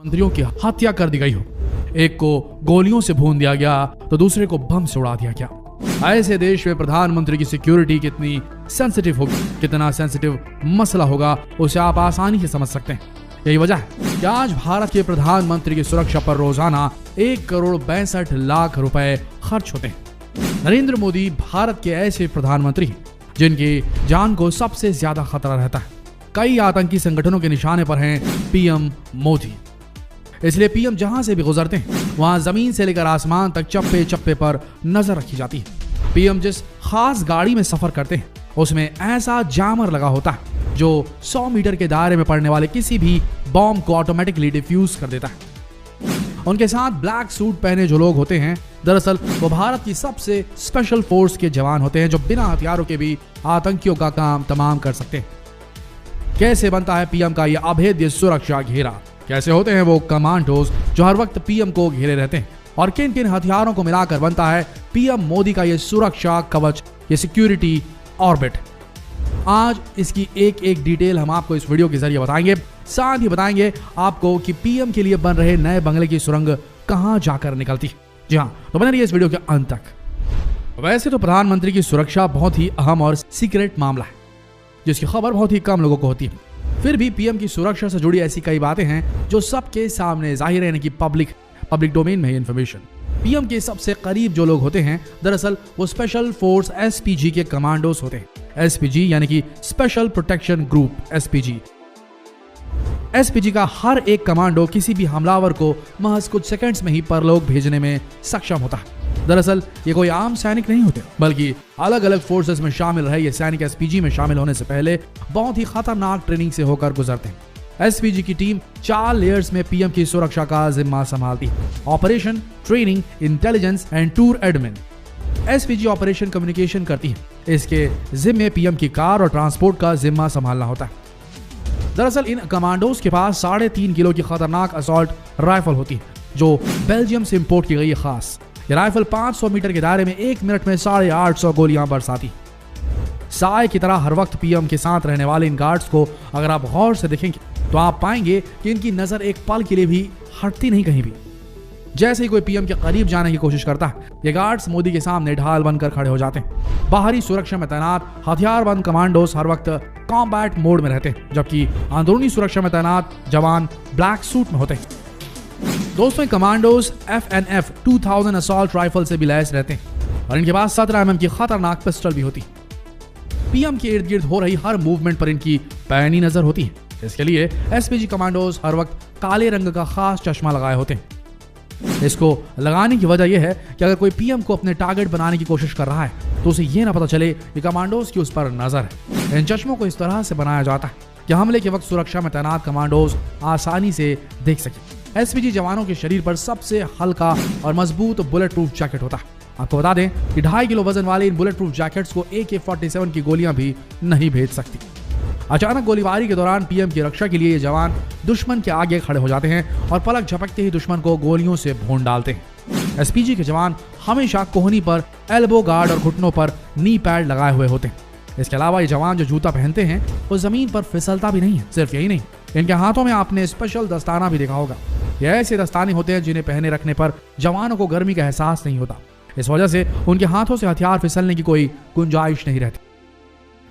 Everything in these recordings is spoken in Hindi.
मंत्रियों की हत्या कर दी गई हो। एक को गोलियों से भून दिया गया तो दूसरे को बम से उड़ा दिया गया। ऐसे देश में प्रधानमंत्री की सिक्योरिटी कितनी सेंसिटिव होगी, कितना सेंसिटिव मसला होगा, उसे आप आसानी से समझ सकते हैं। यही वजह है कि आज भारत के प्रधानमंत्री की सुरक्षा पर रोजाना 1,62,00,000 रुपए खर्च होते हैं। नरेंद्र मोदी भारत के ऐसे प्रधानमंत्री जिनकी जान को सबसे ज्यादा खतरा रहता है। कई आतंकी संगठनों के निशाने पर हैं पीएम मोदी। इसलिए पीएम जहां से भी गुजरते हैं वहां जमीन से लेकर आसमान तक चप्पे चप्पे पर नजर रखी जाती है। पीएम जिस खास गाड़ी में सफर करते हैं उसमें ऐसा जामर लगा होता है जो 100 मीटर के दायरे में पड़ने वाले किसी भी बॉम्ब को ऑटोमेटिकली डिफ्यूज कर देता है। उनके साथ ब्लैक सूट पहने जो लोग होते हैं दरअसल वो भारत की सबसे स्पेशल फोर्स के जवान होते हैं जो बिना हथियारों के भी आतंकियों का काम तमाम कर सकते हैं। कैसे बनता है पीएम का यह अभेद्य सुरक्षा घेरा? कैसे होते हैं वो कमांडोज जो हर वक्त पीएम को घेरे रहते हैं? और किन किन हथियारों को मिलाकर बनता है पीएम मोदी का यह सुरक्षा कवच, ये सिक्योरिटी ऑर्बिट? आज इसकी एक एक डिटेल हम आपको इस वीडियो के जरिए बताएंगे। साथ ही बताएंगे आपको कि पीएम के लिए बन रहे नए बंगले की सुरंग कहां जाकर निकलती। जी हाँ, तो बने रहिए इस वीडियो के अंत तक। वैसे तो प्रधानमंत्री की सुरक्षा बहुत ही अहम और सीक्रेट मामला है जिसकी खबर बहुत ही कम लोगों को होती है। फिर भी पीएम की सुरक्षा से जुड़ी ऐसी कई बातें हैं जो सबके सामने जाहिर है, कि पब्लिक डोमेन में इंफॉर्मेशन। पीएम के सबसे करीब जो लोग होते हैं दरअसल वो स्पेशल फोर्स एसपीजी के कमांडोज होते हैं। एसपीजी यानी कि special protection group SPG. SPG का हर एक कमांडो किसी भी हमलावर को महज कुछ सेकंड्स में ही परलोक भेजने में सक्षम होता है। दरअसल ये कोई आम सैनिक नहीं होते, बल्कि अलग अलग फोर्सेस में शामिल रहे ये सैनिक एसपीजी में शामिल होने से पहले बहुत ही खतरनाक ट्रेनिंग से होकर गुजरते हैं। एसपीजी की टीम 4 लेयर्स में पीएम की सुरक्षा का जिम्मा संभालती है: operation, training, intelligence and tour admin. SPG operation communication करती है, इसके जिम्मे पीएम की कार और ट्रांसपोर्ट का जिम्मा संभालना होता है। दरअसल इन कमांडोज के पास 3.5 किलो की खतरनाक असॉल्ट राइफल होती है जो बेल्जियम से इंपोर्ट की गई है। खास ये राइफल 500 मीटर के दायरे में 1 मिनट में 850 गोलियां बरसाती। साए की तरह हर वक्त पीएम के साथ रहने वाले इन गार्ड्स को अगर आप गौर से देखेंगे तो आप पाएंगे कि इनकी नजर एक पल के लिए भी हटती नहीं कहीं भी। जैसे ही कोई पीएम के करीब जाने की कोशिश करता है ये गार्ड्स मोदी के सामने ढाल बनकर खड़े हो जाते हैं। बाहरी सुरक्षा में तैनात हथियारबंद कमांडोज हर वक्त कॉम्बैट मोड में रहते हैं, जबकि अंदरूनी सुरक्षा में तैनात जवान ब्लैक सूट में होते हैं। दोस्तों, कमांडोज FNF 2000 असॉल्ट राइफल से भी लैस रहते हैं और इनके पास 17 mm की खतरनाक पिस्टल भी होती है। पीएम के इर्द गिर्द हो रही हर मूवमेंट पर इनकी पैनी नजर होती है। इसके लिए एसपीजी कमांडोज हर वक्त काले रंग का खास चश्मा लगाए होते हैं। इसको लगाने की वजह यह है कि अगर कोई पीएम को अपने टारगेट बनाने की कोशिश कर रहा है तो उसे यह ना पता चले कि कमांडोज की उस पर नजर है। इन चश्मों को इस तरह से बनाया जाता है कि हमले के वक्त सुरक्षा में तैनात कमांडोज आसानी से देख सके। एसपीजी जवानों के शरीर पर सबसे हल्का और मजबूत बुलेट प्रूफ जैकेट होता है। आपको बता दें कि 2.5 किलो वजन वाले इन बुलेट प्रूफ जैकेट्स को AK-47 की गोलियां भी नहीं भेज सकती। अचानक गोलीबारी के दौरान पीएम की रक्षा के लिए ये जवान दुश्मन के आगे खड़े हो जाते हैं और पलक झपकते ही दुश्मन को गोलियों से भून डालते हैं। एसपीजी के जवान हमेशा कोहनी पर एल्बो गार्ड और घुटनों पर नी पैड लगाए हुए होते हैं। इसके अलावा ये जवान जो जूता पहनते हैं वो जमीन पर फिसलता भी नहीं है। सिर्फ यही नहीं, इनके हाथों में आपने स्पेशल दस्ताना भी देखा होगा। ये ऐसे दस्ताने होते हैं जिन्हें पहने रखने पर जवानों को गर्मी का एहसास नहीं होता। इस वजह से उनके हाथों से हथियार फिसलने की कोई गुंजाइश नहीं रहती।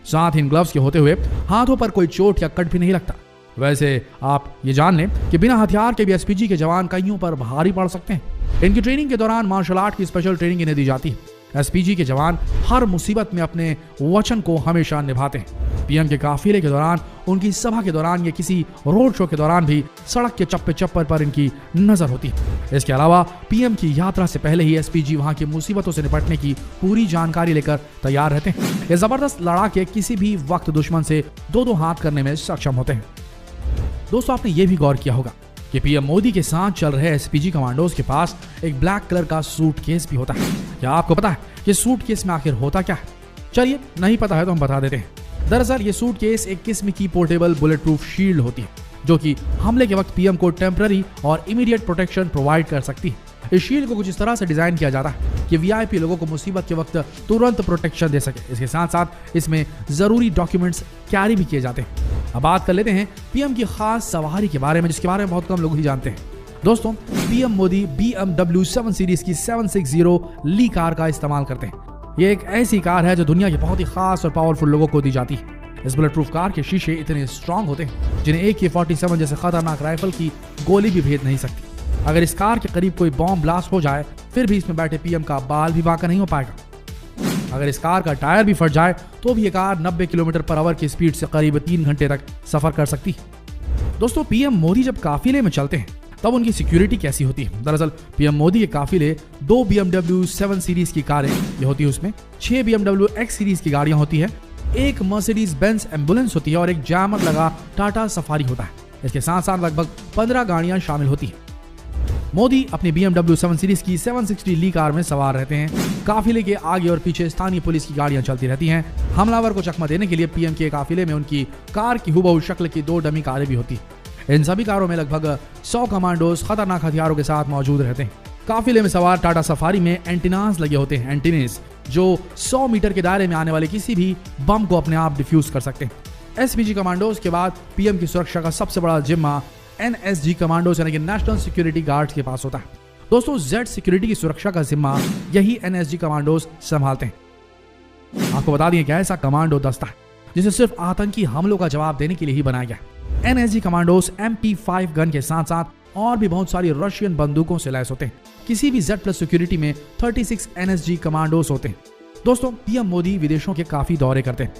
साथ ही इन ग्लव्स के होते हुए हाथों पर कोई चोट या कट भी नहीं लगता। वैसे आप ये जान लें कि बिना हथियार के भी एसपीजी के जवान कईयों पर भारी पड़ सकते हैं। इनकी ट्रेनिंग के दौरान मार्शल आर्ट की स्पेशल ट्रेनिंग इन्हें दी जाती है। एसपीजी के जवान हर मुसीबत में अपने वचन को हमेशा निभाते हैं। पीएम के काफिले के दौरान, उनकी सभा के दौरान या किसी रोड शो के दौरान भी सड़क के चप्पे चप्पर पर इनकी नजर होती है। इसके अलावा पीएम की यात्रा से पहले ही एसपीजी वहां की मुसीबतों से निपटने की पूरी जानकारी लेकर तैयार रहते हैं। ये जबरदस्त लड़ाके किसी भी वक्त दुश्मन से दो हाथ करने में सक्षम होते हैं। दोस्तों, आपने ये भी गौर किया होगा कि पीएम मोदी के साथ चल रहे एसपीजी कमांडोज के पास एक ब्लैक कलर का सूटकेस भी होता है। क्या आपको पता है कि सूटकेस में आखिर होता क्या है? चलिए, नहीं पता है तो हम बता देते हैं। दरअसल ये सूटकेस एक किस्म की पोर्टेबल बुलेट प्रूफ शील्ड होती है जो कि हमले के वक्त पीएम को टेम्पररी और इमीडिएट प्रोटेक्शन प्रोवाइड कर सकती है। इस शील्ड को कुछ इस तरह से डिजाइन किया जाता है कि वीआईपी लोगों को मुसीबत के वक्त तुरंत प्रोटेक्शन दे सके। इसके साथ साथ इसमें जरूरी डॉक्यूमेंट्स कैरी भी किए जाते हैं। अब बात कर लेते हैं पीएम की खास सवारी के बारे में, जिसके बारे में बहुत कम लोग ही जानते हैं। दोस्तों, पीएम मोदी BMW 7 सीरीज की 760 ली कार का इस्तेमाल करते हैं। ये एक ऐसी कार है जो दुनिया के बहुत ही खास और पावरफुल लोगों को दी जाती है। इस बुलेट प्रूफ कार के शीशे इतने स्ट्रांग होते हैं जिन्हें AK-47 जैसे खतरनाक राइफल की गोली भी भेद नहीं सकती। अगर इस कार के करीब कोई बॉम्ब ब्लास्ट हो जाए फिर भी इसमें बैठे पीएम का बाल भी बांका नहीं हो पाएगा। अगर इस कार का टायर भी फट जाए तो भी ये कार 90 किलोमीटर/आवर की स्पीड से करीब 3 घंटे तक सफर कर सकती है। दोस्तों, पीएम मोदी जब काफिले में चलते हैं तब उनकी सिक्योरिटी कैसी होती है? दरअसल पीएम मोदी के काफिले 2 BMW 7 सीरीज की कारें ये होती है, उसमें 6 BMW X सीरीज की गाड़ियां होती है, एक मर्सिडीज बेंज एम्बुलेंस होती है और एक जैमर लगा टाटा सफारी होता है। इसके साथ साथ लगभग 15 गाड़ियां शामिल होती हैं। मोदी अपनी BMW 7 सीरीज की 760 ली कार में सवार रहते हैं। काफिले के आगे और पीछे स्थानीय पुलिस की गाड़ियां चलती रहती हैं। हमलावर को चकमा देने के लिए पीएम के काफिले में उनकी कार की हुबहू शक्ल की 2 डमी कारें भी होती हैं। इन सभी कारों में लगभग 100 कमांडोज खतरनाक हथियारों के साथ मौजूद रहते हैं। काफिले में सवार टाटा सफारी में एंटीनास लगे होते हैं, एंटीनेस जो 100 मीटर के दायरे में आने वाले किसी भी बम को अपने आप डिफ्यूज कर सकते हैं। SPG कमांडोज के बाद पीएम की सुरक्षा का सबसे बड़ा जिम्मा NSG कमांडोज यानी कि नेशनल सिक्योरिटी गार्ड्स के पास होता है। दोस्तों, Z सिक्योरिटी की सुरक्षा का जिम्मा यही NSG कमांडोज संभालते हैं। आपको बता दें कि ऐसा कमांडो दस्ता है जिसे सिर्फ आतंकी हमलों का जवाब देने के लिए ही बनाया गया। NSG कमांडोज MP5 गन के साथ साथ और भी बहुत सारी रशियन बंदूकों से लैस होते हैं। किसी भी Z+ सिक्योरिटी में 36 NSG कमांडोज होते हैं। दोस्तों, पीएम मोदी विदेशों के काफी दौरे करते हैं।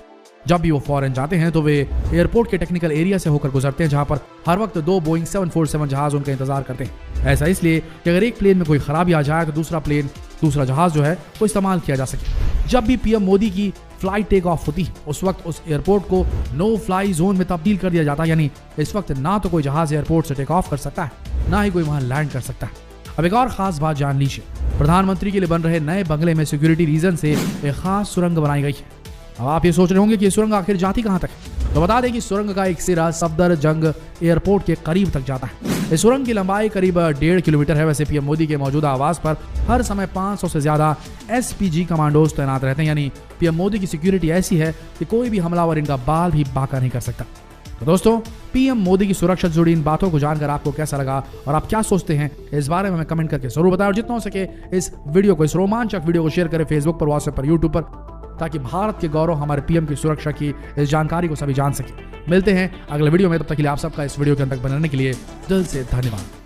जब भी वो फॉरेन जाते हैं तो वे एयरपोर्ट के टेक्निकल एरिया से होकर गुजरते हैं, जहां पर हर वक्त 2 बोइंग 747 जहाज उनका इंतजार करते हैं। ऐसा इसलिए कि अगर एक प्लेन में कोई खराबी आ जाए तो दूसरा जहाज जो है वो इस्तेमाल किया जा सके। जब भी पीएम मोदी की फ्लाइट टेक ऑफ होती उस वक्त उस एयरपोर्ट को नो फ्लाई जोन में तब्दील कर दिया जाता है, यानी इस वक्त ना तो कोई जहाज एयरपोर्ट से टेक ऑफ कर सकता है ना ही कोई वहां लैंड कर सकता है। अब एक और खास बात जान लीजिए, प्रधानमंत्री के लिए बन रहे नए बंगले में सिक्योरिटी रीजन से एक खास सुरंग बनाई गई है। अब आप ये सोच रहे होंगे कि ये सुरंग आखिर जाती कहां तक है, तो बता दें कि सुरंग का एक सिरा सफदरजंग एयरपोर्ट के करीब तक जाता है। इस सुरंग की लंबाई करीब 1.5 किलोमीटर है। वैसे पीएम मोदी के मौजूदा आवास पर हर समय 500 से ज्यादा SPG कमांडोज तैनात रहते हैं, यानी पीएम मोदी की सिक्योरिटी ऐसी है कि कोई भी हमलावर इनका बाल भी बांका नहीं कर सकता। तो दोस्तों, पीएम मोदी की सुरक्षा से जुड़ी इन बातों को जानकर आपको कैसा लगा और आप क्या सोचते हैं इस बारे में हमें कमेंट करके जरूर बताएं। और जितना हो सके इस वीडियो को, इस रोमांचक वीडियो को शेयर करें फेसबुक पर, व्हाट्सएप पर, यूट्यूब पर, ताकि भारत के गौरव हमारे पीएम की सुरक्षा की इस जानकारी को सभी जान सके। मिलते हैं अगले वीडियो में, तब तक के लिए आप सबका इस वीडियो के अंत तक बनाने के लिए दिल से धन्यवाद।